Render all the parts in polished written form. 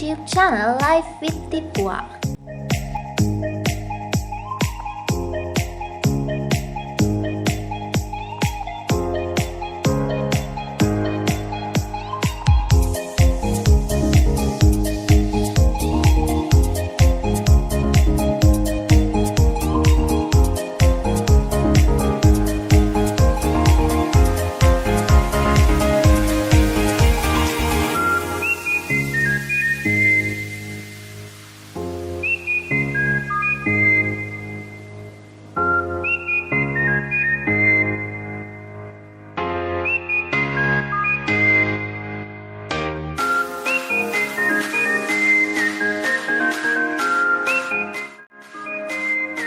YouTube channel Life with Thippuwa.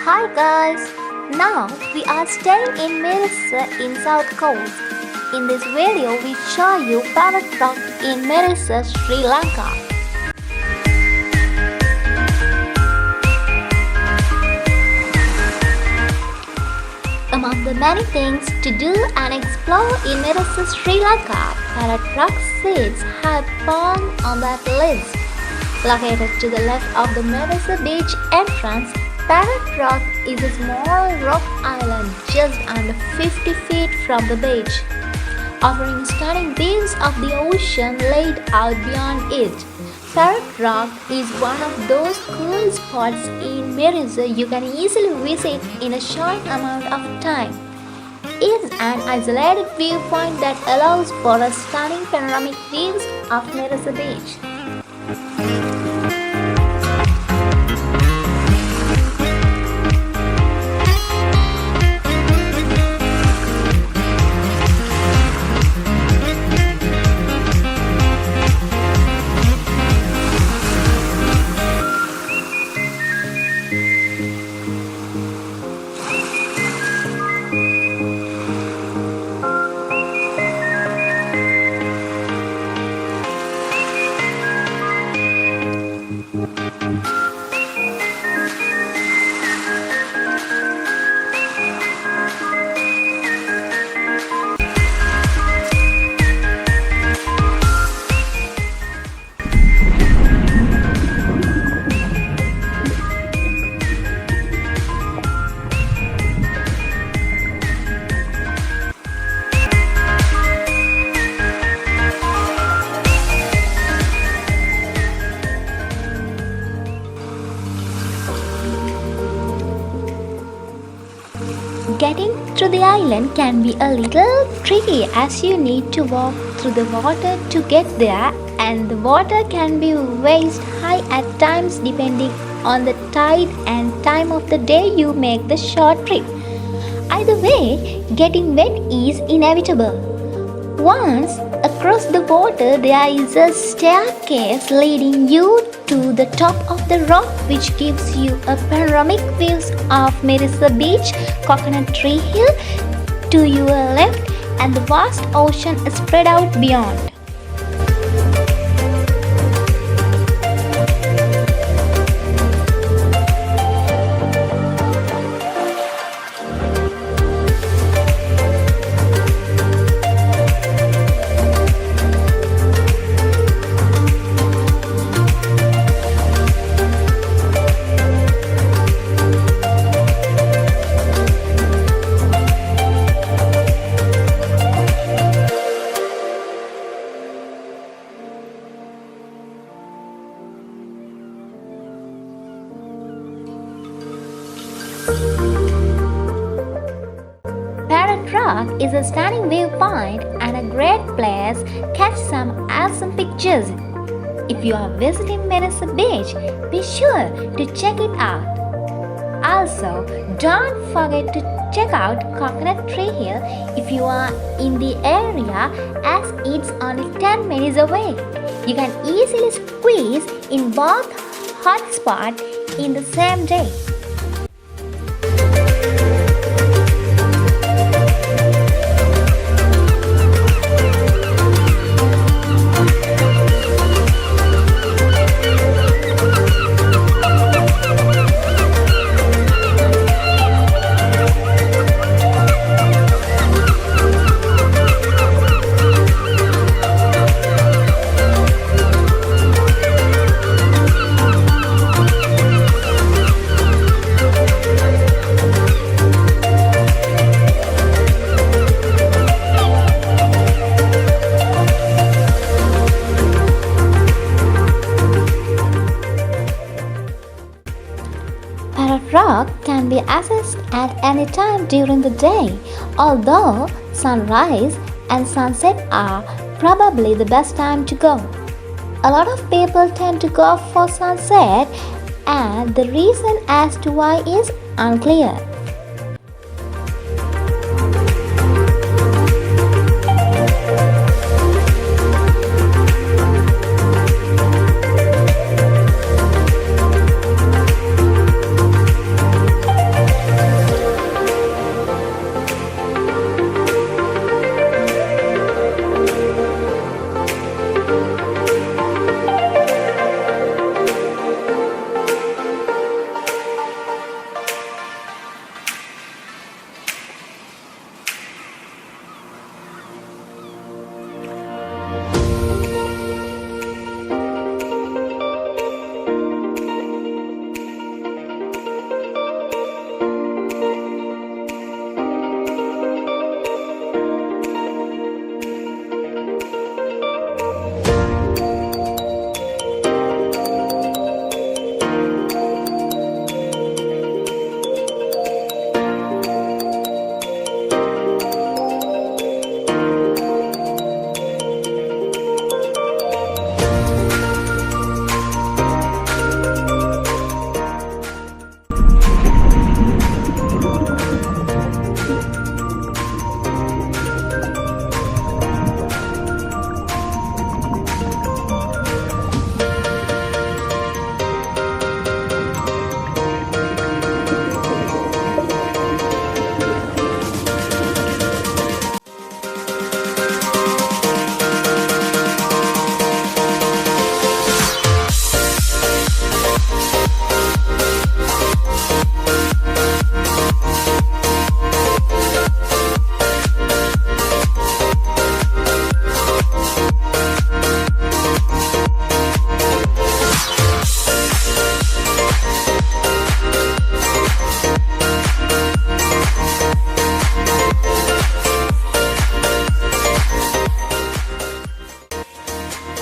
Hi guys! Now we are staying in Mirissa in South Coast. In this video we show you Parrot Rock in Mirissa, Sri Lanka. Among the many things to do and explore in Mirissa, Sri Lanka, Parrot Rock sits high on that list. Located to the left of the Mirissa beach entrance, Parrot Rock is a small rock island just under 50 feet from the beach, offering stunning views of the ocean laid out beyond it. Parrot Rock is one of those cool spots in Mirissa you can easily visit in a short amount of time. It is an isolated viewpoint that allows for a stunning panoramic views of Mirissa Beach. Getting to the island can be a little tricky as you need to walk through the water to get there, and the water can be waist high at times depending on the tide and time of the day you make the short trip. Either way, getting wet is inevitable. Once across the water, there is a staircase leading you to the top of the rock, which gives you a panoramic views of Mirissa Beach, Coconut Tree Hill to your left, and the vast ocean spread out beyond. Parrot Rock is a stunning viewpoint and a great place to catch some awesome pictures. If you are visiting Mirissa Beach, be sure to check it out. Also, don't forget to check out Coconut Tree Hill if you are in the area, as it's only 10 minutes away. You can easily squeeze in both hotspots in the same day. Rock can be accessed at any time during the day, although sunrise and sunset are probably the best time to go. A lot of people tend to go for sunset, and the reason as to why is unclear.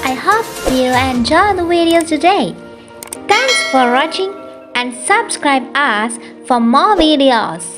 I hope you enjoyed the video today. Thanks for watching and subscribe us for more videos.